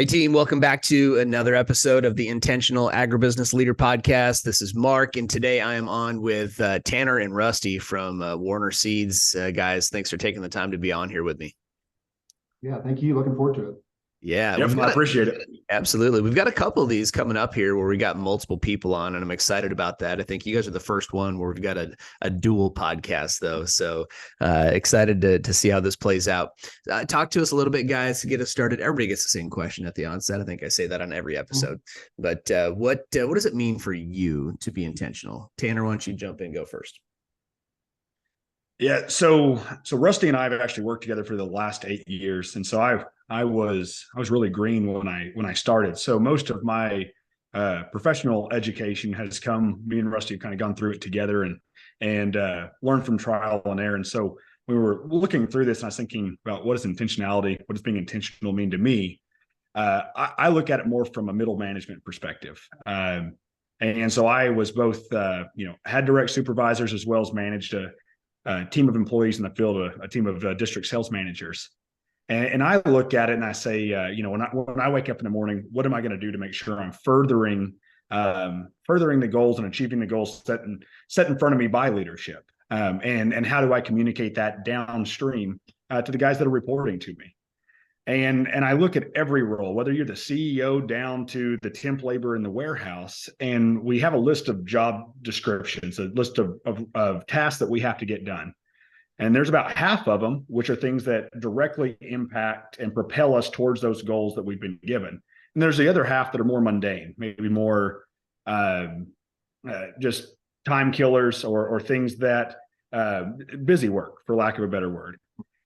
Hey team, welcome back to another episode of the Intentional Agribusiness Leader podcast. This is Mark, and today I am on with Tanner and Rusty from Warner Seeds. Guys, thanks for taking the time to be on here with me. Yeah, thank you. Looking forward to it. Yeah, I appreciate it. Absolutely. We've got a couple of these coming up here where we got multiple people on, and I'm excited about that. I think you guys are the first one where we've got a dual podcast, though. So excited to see how this plays out. Talk to us a little bit, guys, to get us started. Everybody gets the same question at the onset. I think I say that on every episode. But what does it mean for you to be intentional? Tanner, why don't you jump in and go first? Yeah, so Rusty and I have actually worked together for the last 8 years, and so I was really green when I started. So most of my professional education has come. Me and Rusty have kind of gone through it together and learned from trial and error. And so we were looking through this, and I was thinking about what is intentionality, what does being intentional mean to me. I look at it more from a middle management perspective. And so I was both, had direct supervisors as well as managed a team of employees in the field, a team of district sales managers. And I look at it and I say, when I wake up in the morning, what am I going to do to make sure I'm furthering the goals and achieving the goals set in front of me by leadership? And how do I communicate that downstream to the guys that are reporting to me? And I look at every role, whether you're the CEO down to the temp labor in the warehouse, and we have a list of job descriptions, a list of tasks that we have to get done. And there's about half of them, which are things that directly impact and propel us towards those goals that we've been given. And there's the other half that are more mundane, maybe more just time killers or things that busy work, for lack of a better word.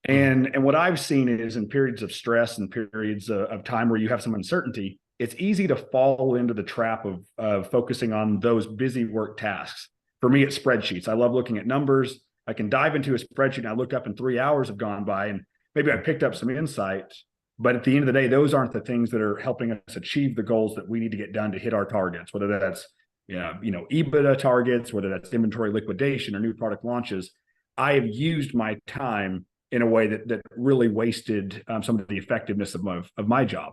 And what I've seen is in periods of stress and periods of time where you have some uncertainty, it's easy to fall into the trap of focusing on those busy work tasks. For me, it's spreadsheets. I love looking at numbers. I can dive into a spreadsheet and I look up and 3 hours have gone by and maybe I picked up some insight. But at the end of the day, those aren't the things that are helping us achieve the goals that we need to get done to hit our targets, whether that's EBITDA targets, whether that's inventory liquidation or new product launches. I have used my time in a way that really wasted some of the effectiveness of my job.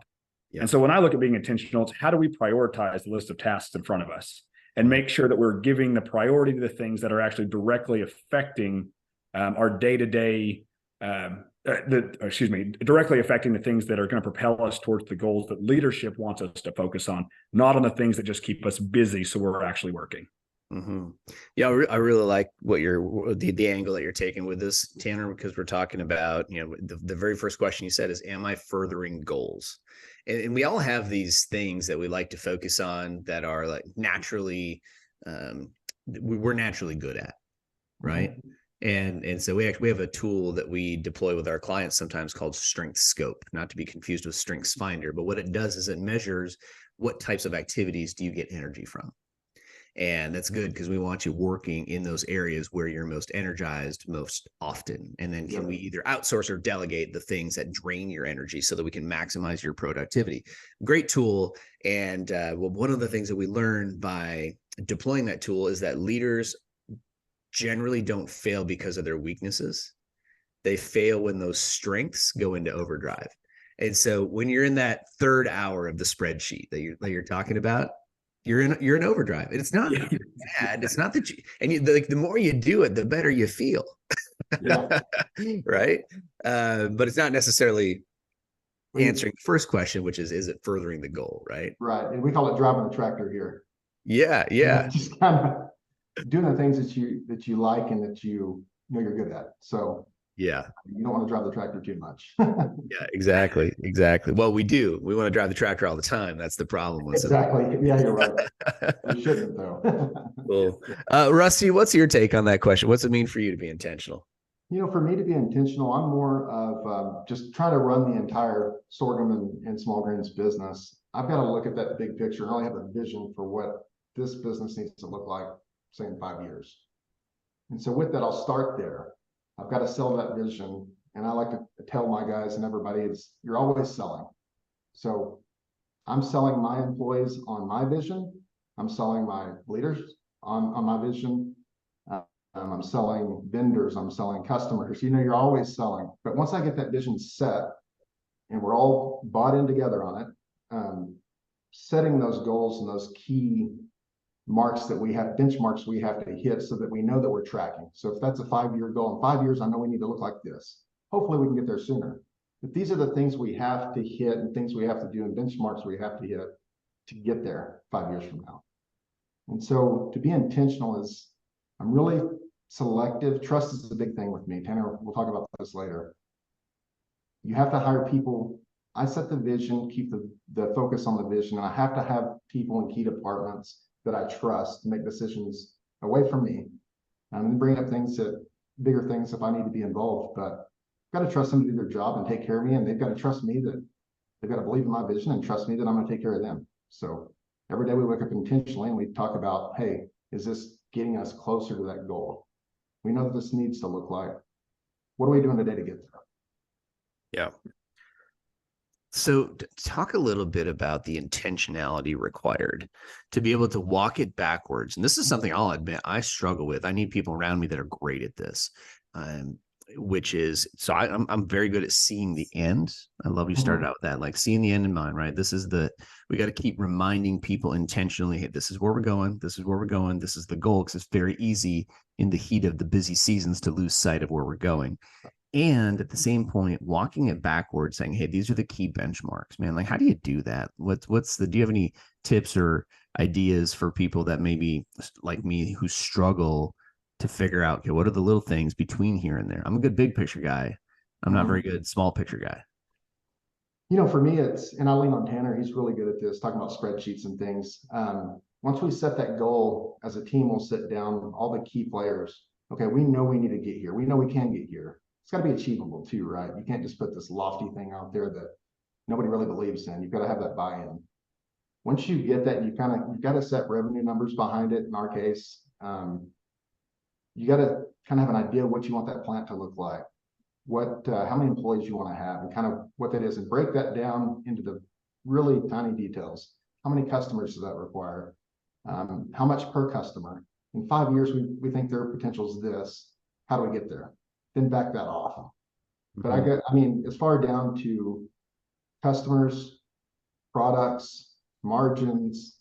Yeah. And so when I look at being intentional, it's how do we prioritize the list of tasks in front of us and make sure that we're giving the priority to the things that are actually directly affecting our day-to-day, directly affecting the things that are going to propel us towards the goals that leadership wants us to focus on, not on the things that just keep us busy so we're actually working. Mm-hmm. Yeah, I really like what the angle that you're taking with this, Tanner, because we're talking about, the very first question you said is, am I furthering goals? And we all have these things that we like to focus on that are like naturally, we're naturally good at, right? Mm-hmm. And so we have a tool that we deploy with our clients sometimes called Strength Scope, not to be confused with Strengths Finder, but what it does is it measures what types of activities do you get energy from. And that's good because we want you working in those areas where you're most energized most often. And then can we either outsource or delegate the things that drain your energy so that we can maximize your productivity? Great tool. And one of the things that we learned by deploying that tool is that leaders generally don't fail because of their weaknesses. They fail when those strengths go into overdrive. And so when you're in that third hour of the spreadsheet that you're talking about, you're in overdrive. And it's not bad. It's not that the more you do it, the better you feel. Right. But it's not necessarily answering the first question, which is it furthering the goal? Right. Right. And we call it driving the tractor here. Yeah. Just kind of doing the things that you like and that you know you're good at. So yeah, you don't want to drive the tractor too much. Yeah, exactly. Well, we do. We want to drive the tractor all the time. That's the problem. Exactly. Yeah, you're right. You shouldn't though. Cool. Rusty, what's your take on that question? What's it mean for you to be intentional? For me to be intentional, I'm more of just trying to run the entire sorghum and small grains business. I've got to look at that big picture and really have a vision for what this business needs to look like, say, in 5 years. And so with that, I'll start there. I've got to sell that vision. And I like to tell my guys and everybody you're always selling. So I'm selling my employees on my vision. I'm selling my leaders on my vision. I'm selling vendors. I'm selling customers. You're always selling. But once I get that vision set and we're all bought in together on it, setting those goals and those key marks that we have, benchmarks we have to hit so that we know that we're tracking. So if that's a 5-year goal, in 5 years, I know we need to look like this. Hopefully we can get there sooner. But these are the things we have to hit and things we have to do and benchmarks we have to hit to get there 5 years from now. And so to be intentional is, I'm really selective. Trust is the big thing with me. Tanner, we'll talk about this later. You have to hire people. I set the vision, keep the focus on the vision, and I have to have people in key departments that I trust to make decisions away from me. And bring up bigger things if I need to be involved, but I've got to trust them to do their job and take care of me. And they've got to trust me that they've got to believe in my vision and trust me that I'm going to take care of them. So every day we wake up intentionally and we talk about, hey, is this getting us closer to that goal? We know that this needs to look like. What are we doing today to get there? Yeah. So talk a little bit about the intentionality required to be able to walk it backwards. And this is something I'll admit I struggle with. I need people around me that are great at this, which is, so I'm very good at seeing the end. I love you started out with that, like seeing the end in mind, right? We got to keep reminding people intentionally, hey, this is where we're going. This is where we're going. This is the goal. Because it's very easy in the heat of the busy seasons to lose sight of where we're going. And at the same point, walking it backwards, saying, hey, these are the key benchmarks, man. Like, how do you do that? Do you have any tips or ideas for people that maybe like me who struggle to figure out, okay, what are the little things between here and there? I'm a good big picture guy. I'm not very good small picture guy. For me, and I lean on Tanner, he's really good at this, talking about spreadsheets and things. Once we set that goal as a team, we'll sit down, all the key players. Okay, we know we need to get here. We know we can get here. It's got to be achievable too, right? You can't just put this lofty thing out there that nobody really believes in. You've got to have that buy-in. Once you get that, you've got to set revenue numbers behind it. In our case, you got to kind of have an idea of what you want that plant to look like, how many employees you want to have, and kind of what that is, and break that down into the really tiny details. How many customers does that require? How much per customer? In 5 years, we think their potential is this. How do we get there? Then back that off. But as far down to customers, products, margins,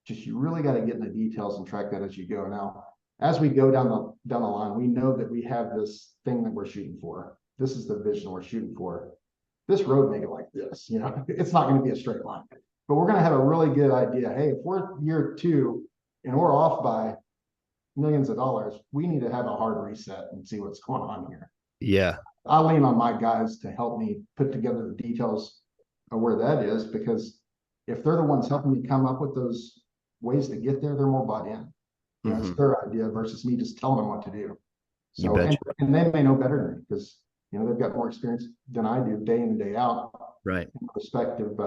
just you really got to get in the details and track that as you go. Now, as we go down the line, we know that we have this thing that we're shooting for. This is the vision we're shooting for. This road may go like this, it's not going to be a straight line, but we're going to have a really good idea. Hey, if we're year 2 and we're off by millions of dollars, we need to have a hard reset and see what's going on here. Yeah. I lean on my guys to help me put together the details of where that is, because if they're the ones helping me come up with those ways to get there, they're more bought in. It's their idea versus me just telling them what to do. So, and they may know better than me because, they've got more experience than I do day in and day out. Right. In respective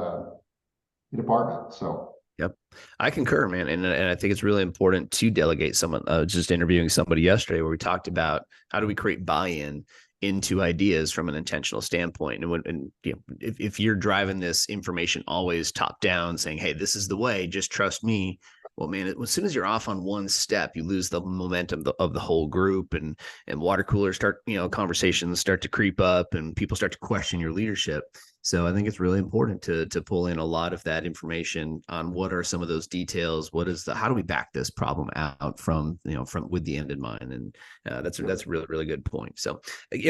department. So. Yep. I concur, man. And I think it's really important to delegate someone. Just interviewing somebody yesterday where we talked about how do we create buy-in into ideas from an intentional standpoint. And if you're driving this information always top down saying, hey, this is the way, just trust me. Well, man, as soon as you're off on one step, you lose the momentum of the whole group, and water coolers start, conversations start to creep up and people start to question your leadership. So I think it's really important to pull in a lot of that information on what are some of those details. How do we back this problem out from with the end in mind? And that's a really, really good point. So,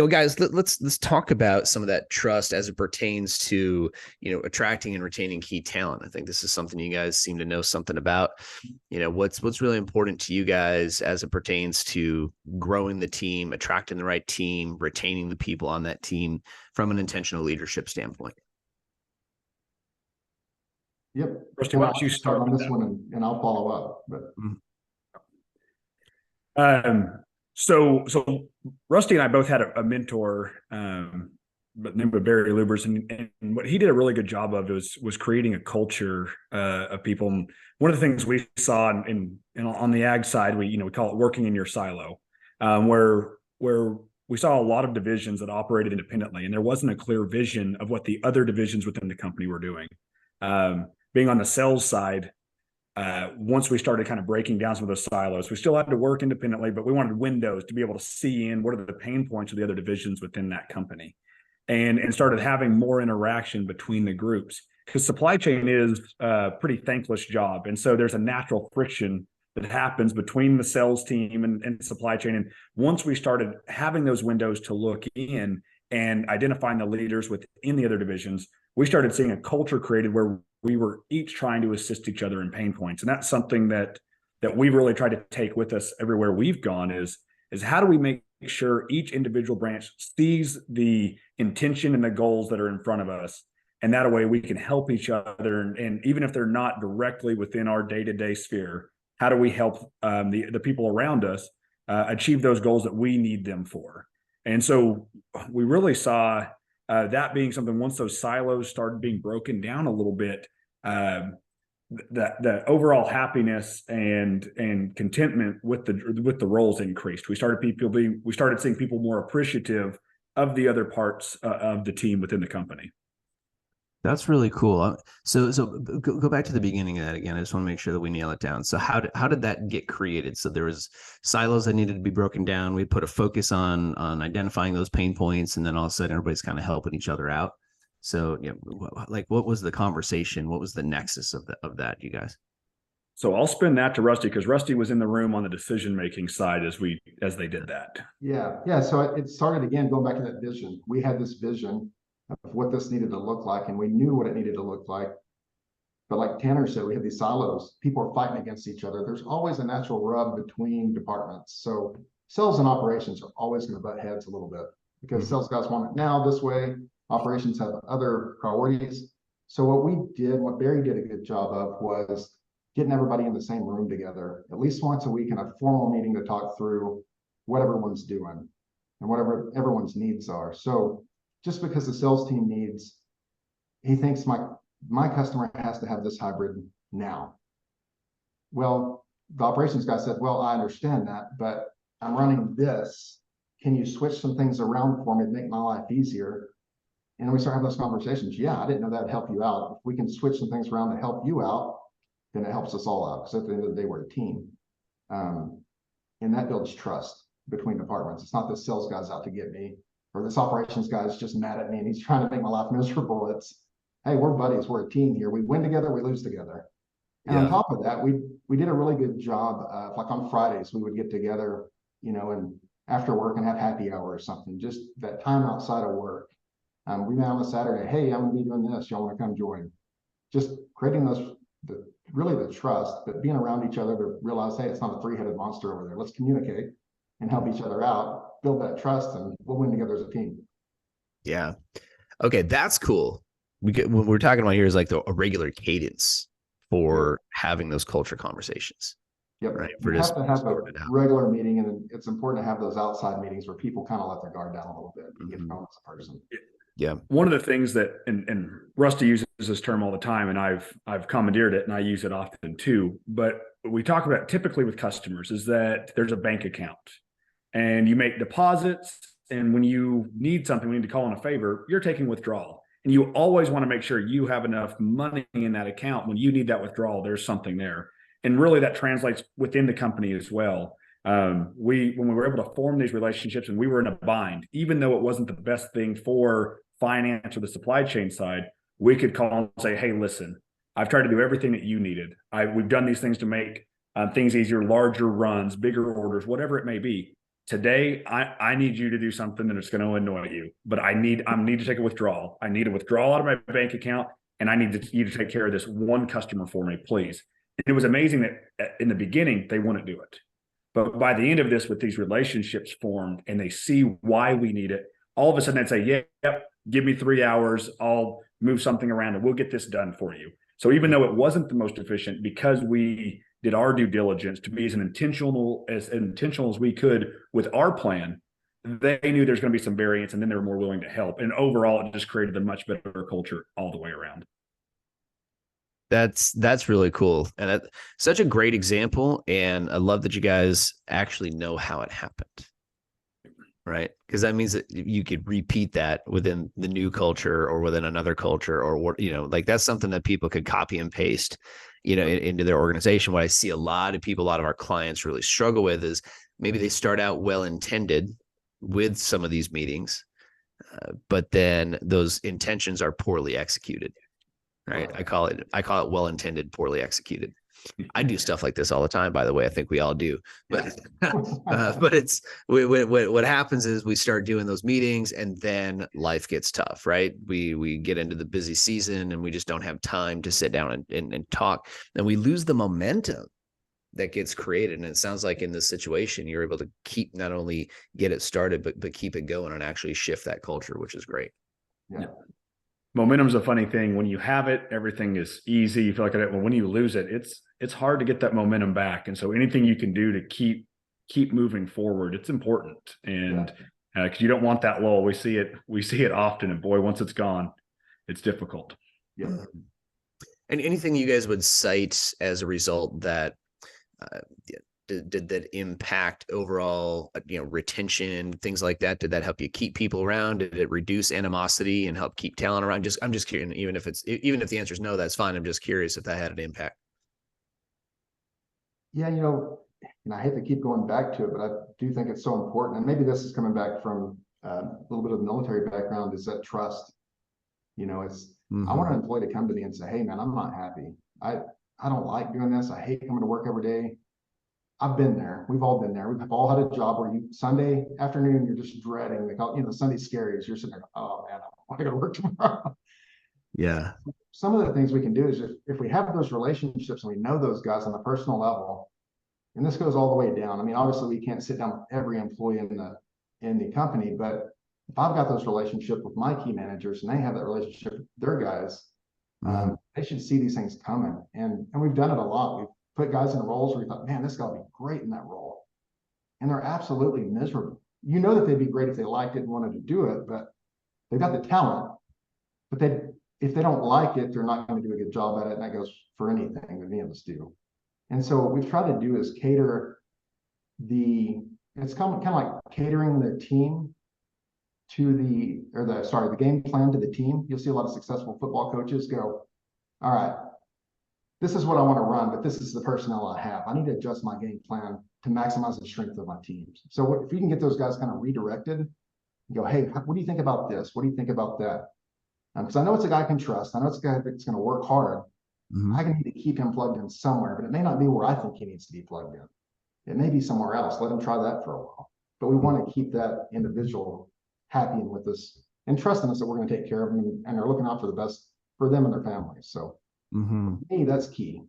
guys, let's talk about some of that trust as it pertains to, attracting and retaining key talent. I think this is something you guys seem to know something about. What's really important to you guys as it pertains to growing the team, attracting the right team, retaining the people on that team from an intentional leadership standpoint. Yep. Rusty, why don't you start on this one and I'll follow up. So Rusty and I both had a mentor, but named Barry Lubers, and what he did a really good job of was creating a culture of people. And one of the things we saw on the ag side, we call it working in your silo, where we saw a lot of divisions that operated independently, and there wasn't a clear vision of what the other divisions within the company were doing. Being on the sales side, once we started kind of breaking down some of those silos, we still had to work independently, but we wanted windows to be able to see in what are the pain points of the other divisions within that company, and started having more interaction between the groups. because supply chain is a pretty thankless job. And so there's a natural friction that happens between the sales team and supply chain. And once we started having those windows to look in and identifying the leaders within the other divisions, we started seeing a culture created where we were each trying to assist each other in pain points. And that's something that we really tried to take with us everywhere we've gone is how do we make sure each individual branch sees the intention and the goals that are in front of us. And that way we can help each other. And even if they're not directly within our day-to-day sphere, how do we help the people around us achieve those goals that we need them for? And so we really saw that being something, once those silos started being broken down a little bit, the overall happiness and contentment with the roles increased. We started seeing people more appreciative of the other parts of the team within the company. That's really cool. So go back to the beginning of that again. I just want to make sure that we nail it down. So how did that get created? So there was silos that needed to be broken down. We put a focus on identifying those pain points, and then all of a sudden everybody's kind of helping each other out. So like what was the conversation? What was the nexus of that, you guys? So I'll spin that to Rusty, because Rusty was in the room on the decision-making side as they did that. Yeah. So it started again, going back to that vision. We had this vision of what this needed to look like, and we knew what it needed to look like. But like Tanner said, we have these silos. People are fighting against each other. There's always a natural rub between departments. So sales and operations are always going to butt heads a little bit, because sales guys want it now this way. Operations have other priorities. So what Barry did a good job of was getting everybody in the same room together at least once a week in a formal meeting to talk through what everyone's doing and whatever everyone's needs are. So just because the sales team he thinks my customer has to have this hybrid now. Well, the operations guy said, well, I understand that, but I'm running this. Can you switch some things around for me to make my life easier? And we start having those conversations. Yeah, I didn't know that would help you out. If we can switch some things around to help you out, then it helps us all out. Because at the end of the day, we're a team. And that builds trust between departments. It's not the sales guy's out to get me, or this operations guy is just mad at me and he's trying to make my life miserable. It's, hey, we're buddies. We're a team here. We win together, we lose together. And on top of that, we did a really good job. Like on Fridays, we would get together, and after work and have happy hour or something, just that time outside of work. We met on a Saturday. Hey, I'm going to be doing this. Y'all want to come join? Just creating the trust, but being around each other to realize, hey, it's not a three-headed monster over there. Let's communicate and help each other out, build that trust, and we'll win together as a team. Yeah. Okay, that's cool. What we're talking about here is like a regular cadence for having those culture conversations. Yep. Right. You have to have a regular meeting, and it's important to have those outside meetings where people kind of let their guard down a little bit and get to know as a person. Yeah. One of the things that, and Rusty uses this term all the time, and I've commandeered it and I use it often too, but we talk about typically with customers is that there's a bank account and you make deposits. And when you need something, we need to call in a favor, you're taking withdrawal. And you always want to make sure you have enough money in that account. When you need that withdrawal, there's something there. And really that translates within the company as well. When we were able to form these relationships and we were in a bind, even though it wasn't the best thing for finance or the supply chain side, we could call and say, hey, listen, I've tried to do everything that you needed. We've done these things to make things easier, larger runs, bigger orders, whatever it may be. Today, I need you to do something that's going to annoy you, but I need to take a withdrawal. I need a withdrawal out of my bank account, and I need you to take care of this one customer for me, please. And it was amazing that in the beginning, they wouldn't do it. But by the end of this, with these relationships formed and they see why we need it, all of a sudden they'd say, yep, give me 3 hours. I'll move something around and we'll get this done for you. So even though it wasn't the most efficient, because we did our due diligence to be as intentional as we could with our plan, they knew there's going to be some variance, and then they were more willing to help. And overall, it just created a much better culture all the way around. That's really cool. And that's such a great example. And I love that you guys actually know how it happened. Right. Because that means that you could repeat that within the new culture or within another culture, or, like that's something that people could copy and paste, into their organization. What I see a lot of our clients really struggle with is maybe they start out well-intended with some of these meetings, but then those intentions are poorly executed. right? I call it well intended, poorly executed. I do stuff like this all the time, by the way. I think we all do, but but it's what happens is we start doing those meetings, and then life gets tough, right? We get into the busy season, and we just don't have time to sit down and talk, and we lose the momentum that gets created. And it sounds like in this situation, you're able to keep, not only get it started, but keep it going and actually shift that culture, which is great. Yeah. Momentum's a funny thing. When you have it, everything is easy. You feel like it. But when you lose it, it's hard to get that momentum back. And so anything you can do to keep moving forward, it's important. And because you don't want that lull. We see it often. And boy, once it's gone, it's difficult. Yeah. And anything you guys would cite as a result that did that impact overall, retention, things like that? Did that help you keep people around? Did it reduce animosity and help keep talent around? I'm just curious. Even if the answer is no, that's fine. I'm just curious if that had an impact. Yeah, and I hate to keep going back to it, but I do think it's so important. And maybe this is coming back from a little bit of the military background, is that trust. I want an employee to come to me and say, hey man, I'm not happy. I don't like doing this. I hate coming to work every day. I've been there. We've all been there. We've all had a job where Sunday afternoon, you're just dreading. They call, Sunday scaries. You're sitting there, oh man, I want to go to work tomorrow. Yeah. Some of the things we can do is if we have those relationships and we know those guys on a personal level, and this goes all the way down. I mean, obviously we can't sit down with every employee in the company, but if I've got those relationships with my key managers and they have that relationship with their guys, they should see these things coming. And we've done it a lot. We've put guys in roles where we thought, man, this guy would be great in that role. And they're absolutely miserable. That they'd be great if they liked it and wanted to do it, but they've got the talent. But if they don't like it, they're not going to do a good job at it. And that goes for anything that any of us do. And so what we've tried to do is cater it's kind of like catering the team to the game plan to the team. You'll see a lot of successful football coaches go, all right, this is what I want to run, but this is the personnel I have. I need to adjust my game plan to maximize the strength of my teams. So if you can get those guys kind of redirected, you go, hey, what do you think about this? What do you think about that? Because I know it's a guy I can trust. I know it's a guy that's going to work hard. I can need to keep him plugged in somewhere, but it may not be where I think he needs to be plugged in. It may be somewhere else. Let him try that for a while. But we want to keep that individual happy and with us and trusting us that we're going to take care of them and are looking out for the best for them and their families. So for me, that's key.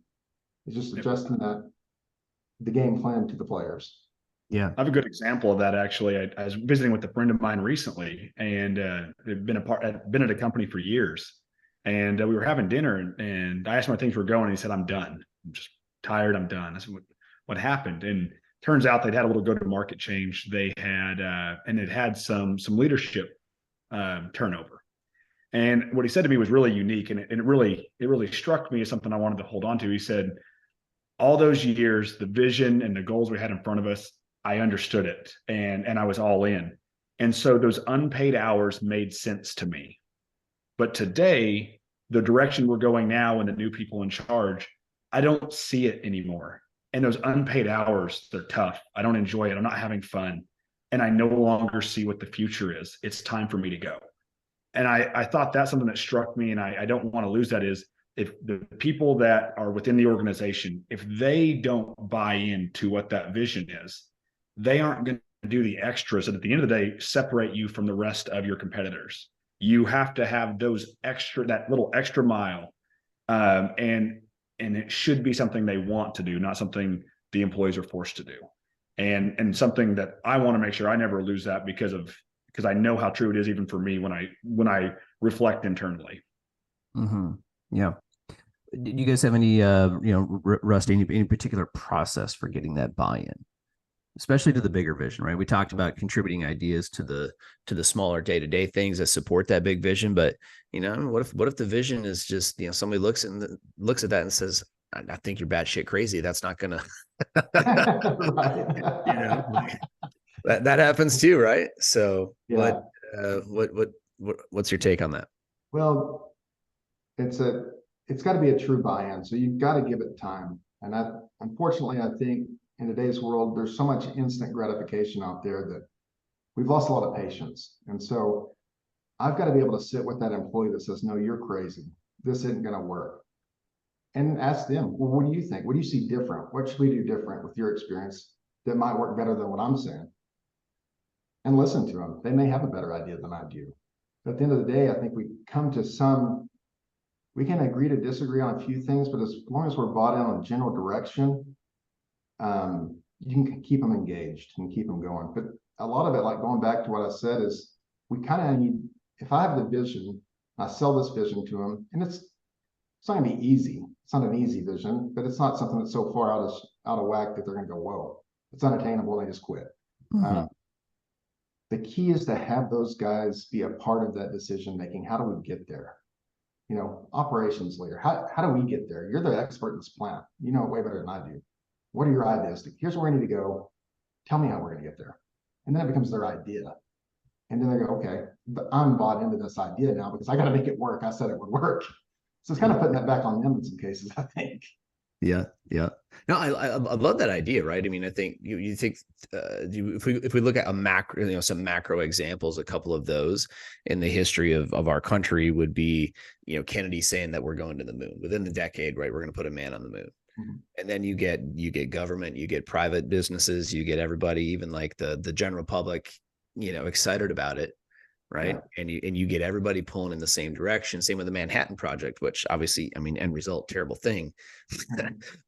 It's just adjusting the game plan to the players. Yeah, I have a good example of that. Actually, I was visiting with a friend of mine recently, and I'd been at a company for years, and we were having dinner, and I asked him how things were going, and he said, "I'm done. I'm just tired. I'm done." I said, "What happened?" And turns out they'd had a little go-to-market change. They had and it had some leadership turnover. And what he said to me was really unique, and it really struck me as something I wanted to hold on to. He said, all those years, the vision and the goals we had in front of us, I understood it, and I was all in. And so those unpaid hours made sense to me. But today, the direction we're going now and the new people in charge, I don't see it anymore. And those unpaid hours, they're tough. I don't enjoy it. I'm not having fun. And I no longer see what the future is. It's time for me to go. And I thought that's something that struck me, and I don't want to lose that, is if the people that are within the organization, if they don't buy into what that vision is, they aren't going to do the extras that at the end of the day separate you from the rest of your competitors. You have to have that little extra mile. And it should be something they want to do, not something the employees are forced to do. And something that I want to make sure I never lose that, because I know how true it is even for me when I reflect internally. Yeah. Do you guys have any, Rusty, any particular process for getting that buy-in, especially to the bigger vision, right? We talked about contributing ideas to the smaller day-to-day things that support that big vision. But, what if the vision is just, somebody looks at that and says, I think you're batshit crazy. That's not going to, that happens too, right? So yeah. What's your take on that? Well, it's got to be a true buy-in. So you've got to give it time. And unfortunately, I think in today's world, there's so much instant gratification out there that we've lost a lot of patience. And so I've got to be able to sit with that employee that says, no, you're crazy. this isn't going to work. And ask them, well, what do you think? What do you see different? What should we do different with your experience that might work better than what I'm saying? And listen to them. They may have a better idea than I do. But at the end of the day, I think we can agree to disagree on a few things, but as long as we're bought in on a general direction, you can keep them engaged and keep them going. But a lot of it, like going back to what I said, is we kind of need, if I have the vision, I sell this vision to them, and it's not gonna be easy. It's not an easy vision, but it's not something that's so far out of whack that they're gonna go, whoa, it's unattainable, and they just quit. The key is to have those guys be a part of that decision making. How do we get there? Operations leader, how do we get there? You're the expert in this plant. You know it way better than I do. What are your ideas? Here's where we need to go. Tell me how we're going to get there. And then it becomes their idea. And then they go, okay, but I'm bought into this idea now because I got to make it work. I said it would work. So it's kind of putting that back on them in some cases, I think. Yeah. No, I love that idea, right? I mean, I think you think if we look at a macro, some macro examples, a couple of those in the history of our country would be, Kennedy saying that we're going to the moon within the decade, right? We're going to put a man on the moon. And then you get government, you get private businesses, you get everybody, even like the general public, excited about it. Right. Yeah. And you get everybody pulling in the same direction. Same with the Manhattan Project, which obviously, end result, terrible thing.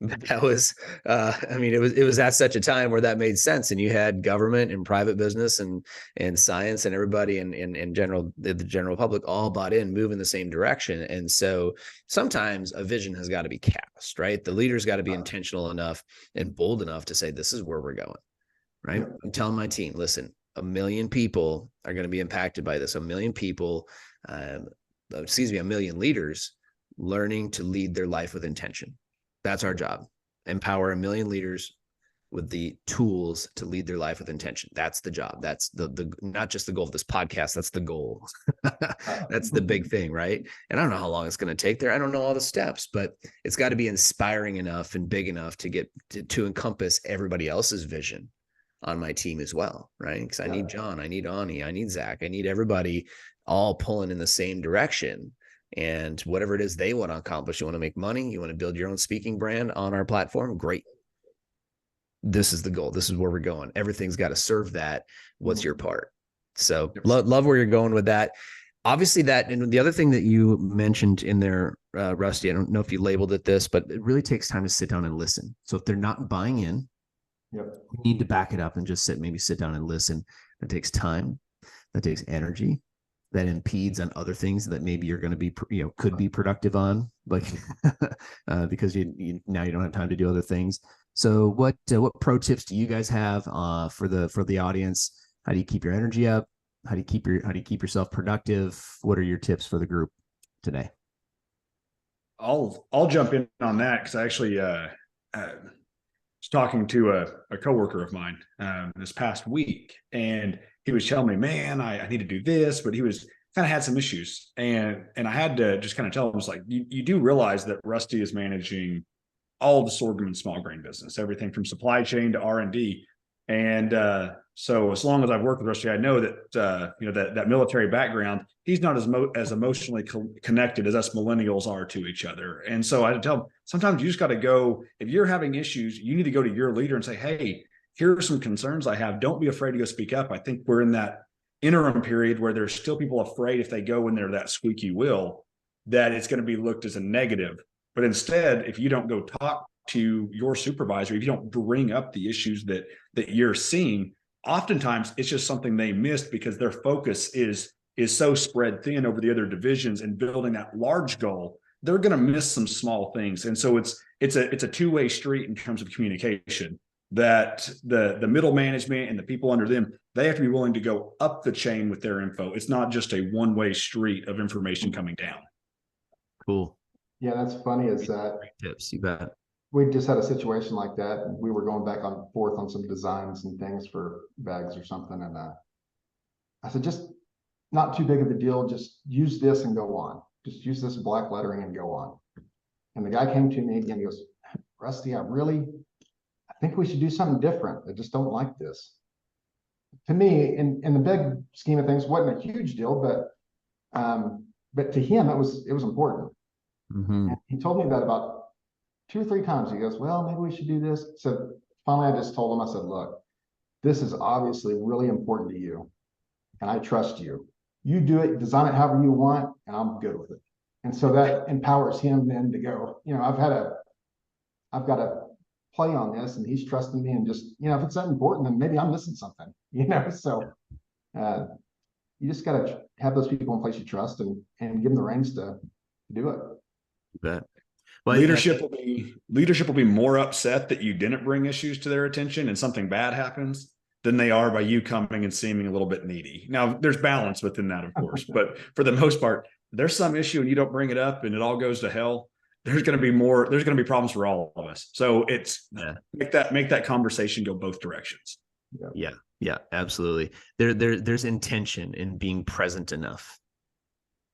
But that was, it was at such a time where that made sense. And you had government and private business and science and everybody in general, the general public all bought in, move in the same direction. And so sometimes a vision has got to be cast, right? The leader's got to be intentional enough and bold enough to say, this is where we're going. Right. I'm telling my team, listen, 1 million people are going to be impacted by this. 1 million people, 1 million leaders learning to lead their life with intention. That's our job. Empower 1 million leaders with the tools to lead their life with intention. That's the job. That's the not just the goal of this podcast. That's the goal. That's the big thing, right? And I don't know how long it's going to take there. I don't know all the steps, but it's got to be inspiring enough and big enough to get to encompass everybody else's vision on my team as well, right? Because I need John, I need Ani, I need Zach, I need everybody all pulling in the same direction. And whatever it is they want to accomplish, you want to make money, you want to build your own speaking brand on our platform, great. This is the goal. This is where we're going. Everything's got to serve that. What's your part? So love where you're going with that. Obviously that, and the other thing that you mentioned in there, Rusty, I don't know if you labeled it this, but it really takes time to sit down and listen. So if they're not buying in, you need to back it up and just sit down and listen. That takes time. That takes energy. That impedes on other things that maybe you're going to be, could be productive on, but because you now you don't have time to do other things. So what pro tips do you guys have for the audience? How do you keep your energy up? How do you keep yourself productive? What are your tips for the group today? I'll jump in on that because I actually was talking to a coworker of mine this past week, and he was telling me, man, I need to do this, but he was kind of had some issues, and I had to just kind of tell him, it's like, you do realize that Rusty is managing all the sorghum and small grain business, everything from supply chain to R&D. And so as long as I've worked with Rusty, I know that that military background, he's not as emotionally connected as us millennials are to each other. And so I had to tell him, sometimes you just got to go, if you're having issues, you need to go to your leader and say, hey, here are some concerns I have. Don't be afraid to go speak up. I think we're in that interim period where there's still people afraid if they go in there that squeaky wheel, that it's going to be looked as a negative. But instead, if you don't go talk to your supervisor, if you don't bring up the issues that you're seeing, oftentimes it's just something they missed because their focus is so spread thin over the other divisions and building that large goal. They're going to miss some small things. And so it's a two-way street in terms of communication, that the middle management and the people under them, they have to be willing to go up the chain with their info. It's not just a one-way street of information coming down. Cool. Yeah, that's funny is that great tips. You bet. We just had a situation like that. And we were going back and forth on some designs and things for bags or something. And I said, just not too big of a deal. Just use this and go on. Just use this black lettering and go on. And the guy came to me again. He goes, Rusty, I think we should do something different. I just don't like this. To me, in the big scheme of things, wasn't a huge deal, but to him, it was important. Mm-hmm. And he told me that about 2 or 3 times. He goes, well, maybe we should do this. So finally, I just told him, I said, look, this is obviously really important to you, and I trust you. You do it, design it however you want, and I'm good with it. And so that empowers him then to go, I've got to play on this, and he's trusting me, and just, if it's that important, then maybe I'm missing something, So you just got to have those people in place you trust, and give them the reins to do it. You bet. Well, leadership will be more upset that you didn't bring issues to their attention and something bad happens than they are by you coming and seeming a little bit needy. Now, there's balance within that, of course, but for the most part, there's some issue and you don't bring it up and it all goes to hell. There's going to be problems for all of us. So make that conversation go both directions. Yeah, absolutely. There's intention in being present enough,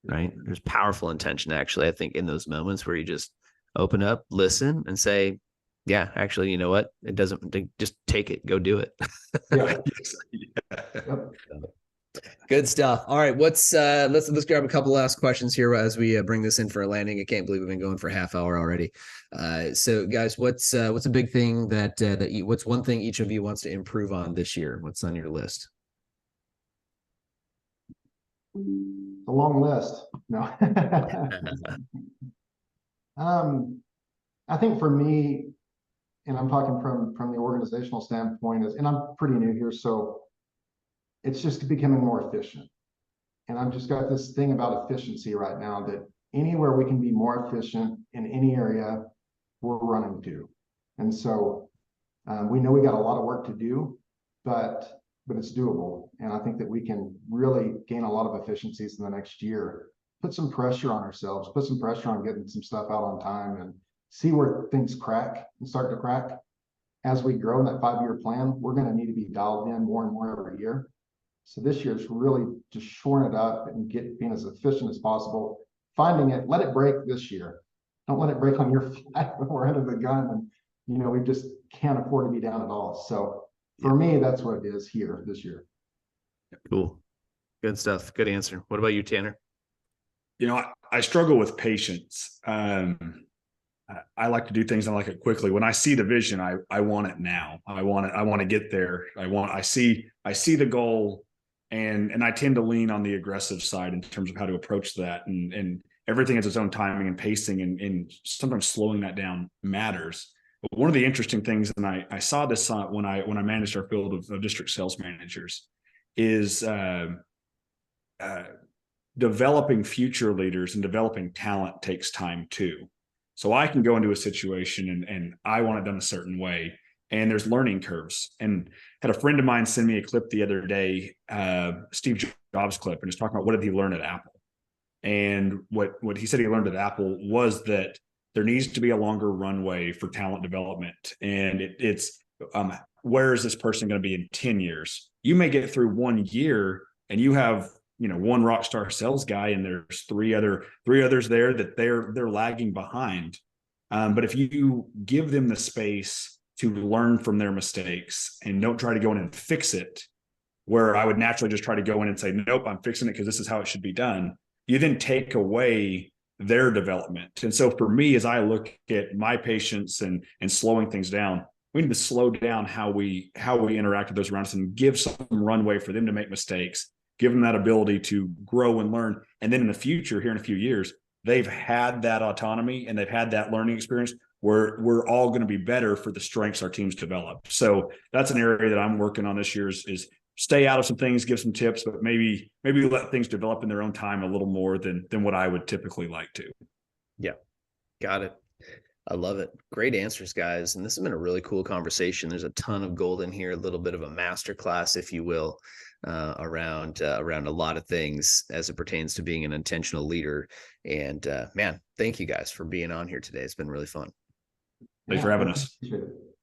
right? There's powerful intention, actually, I think, in those moments where you just open up, listen, and say, yeah, actually, you know what? It doesn't, just take it, go do it. Yeah. Yep. Good stuff. All right, let's grab a couple last questions here as we bring this in for a landing. I can't believe we've been going for a half hour already. So guys, what's a big thing what's one thing each of you wants to improve on this year? What's on your list? A long list. No. I think for me, and I'm talking from the organizational standpoint, and I'm pretty new here, so it's just becoming more efficient. And I've just got this thing about efficiency right now, that anywhere we can be more efficient in any area, we're running to. And so we know we got a lot of work to do, but it's doable. And I think that we can really gain a lot of efficiencies in the next year, put some pressure on ourselves, put some pressure on getting some stuff out on time, and see where things crack and start to crack. As we grow in that 5-year plan, we're going to need to be dialed in more and more every year. So this year is really just shoring it up and being as efficient as possible. Finding it, let it break this year. Don't let it break on your flat when we're under the gun, and we just can't afford to be down at all. So for me, that's what it is here this year. Cool. Good stuff. Good answer. What about you, Tanner? I struggle with patience. I like to do things and I like it quickly. When I see the vision, I want it now. I want to get there. I see the goal, and I tend to lean on the aggressive side in terms of how to approach that, and everything has its own timing and pacing, and sometimes slowing that down matters. But one of the interesting things, and I saw this when I managed our field of district sales managers, is developing future leaders and developing talent takes time too. So I can go into a situation and I want it done a certain way, and there's learning curves. And had a friend of mine send me a clip the other day, Steve Jobs clip, and he's talking about what did he learn at Apple. And what he said he learned at Apple was that there needs to be a longer runway for talent development. And it's where is this person going to be in 10 years? You may get through 1 year and you have one rock star sales guy, and there's three others there that they're lagging behind. But if you give them the space to learn from their mistakes and don't try to go in and fix it, where I would naturally just try to go in and say, nope, I'm fixing it because this is how it should be done, you then take away their development. And so for me, as I look at my patience and slowing things down, we need to slow down how we interact with those around us and give some runway for them to make mistakes, give them that ability to grow and learn. And then in the future, here in a few years, they've had that autonomy and they've had that learning experience where we're all going to be better for the strengths our teams develop. So that's an area that I'm working on this year is stay out of some things, give some tips, but maybe let things develop in their own time a little more than what I would typically like to. Yeah, got it. I love it. Great answers, guys. And this has been a really cool conversation. There's a ton of gold in here, a little bit of a masterclass, if you will, around a lot of things as it pertains to being an intentional leader. And man, thank you guys for being on here today. It's been really fun. Thanks for having us. Appreciate it.